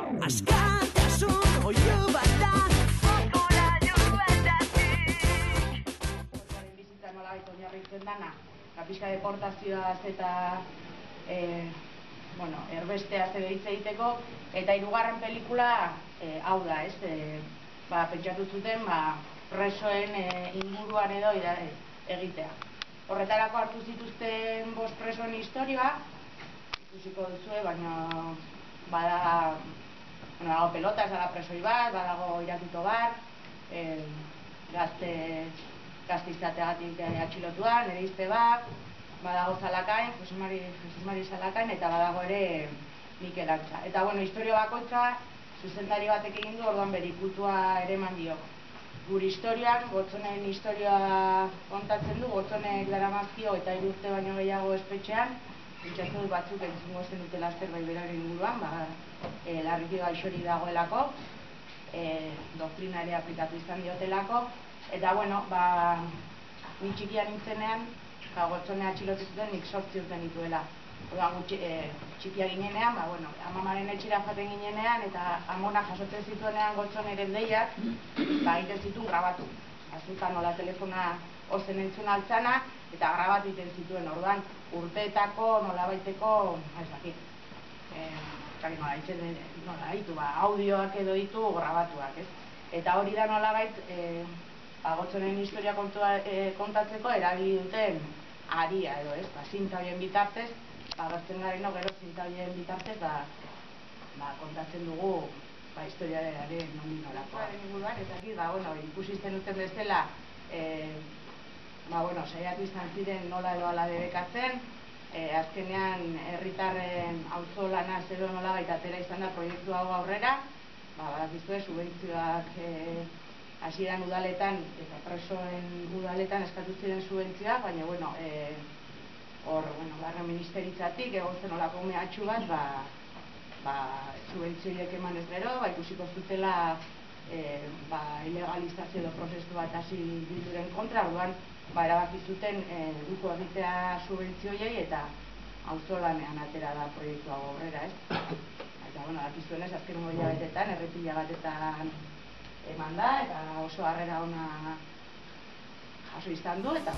Askatasun oio bat da futbola joatatik. Bizitza nolabait oinarritzen dana, pixka deportazioaz eta erbesteaz edo hitz egiteko, eta hirugarren pelikula hau da, pentsatu zuten presoen inguruan edo egitea. Horretarako hartu zituzten 5 presoen historia, ikusiko duzue, baina badago pelota, ez dara presoi bat, badago iratito bat, gazte izateagatik atxilotuan, ereizte bat, badago Zalakain, Jesus Mari Zalakain, eta badago ere Mikel Antza. Eta, historia bakoitza, zuzendari batek egin du, orduan berikutua ere eman dio. Gure historian, Gotzonen historia kontatzen du, Gotzonek daramazkio eta 3 urte baino gehiago espetxean, pentsatzen dut batzuk entzungo zen dutela zerbait beraren inguruan, larriki gaixorik dagoelako, doktrina ere aplikatu izan diotelako, eta, ni txikia nintzenean, Gotzonea atxilotu zuten nik 8 urte nituela. Txikia ginenean, amamaren etxera jaten ginenean, eta amona jasotzen zituenean Gotzoneren deiak, egiten zituen grabatu. Azutan nola telefona ozen entzun altzana, eta grabatu egiten zituen. Orduan, urteetako nolabaiteko, audioak edo ditu grabatuak. Eta hori da nolabait, Gotzonen historia kontatzeko erabili duten aria edo, zinta horien bitartez, gazten gareno gero zinta horien bitartez, kontatzen dugu historiaren nondik norakoa. Eta ikusizten duten bezala, saiatu izan ziren nola edo ala debekatzen, azkenean herritarren auzolanaz edo nolabait atera izan da proiektu hau aurrera, badakizue subentzioak hasieran udaletan eta presoen udaletan eskatu ziren subentzioak, baina barne ministeritzatik egon zen olako mehatxu bat, subentzioiek eman ez gero, ikusiko zutela ilegalizazio edo prozesu bat hasi bilduren kontra, orduan erabaki zuten uko egitea subentzioiei eta auzolanean atera da proiektu hau aurrera, Eta, dakizuenez, azken hilabetetan, errepila batetan eman da, eta oso harrera ona jaso izan du, eta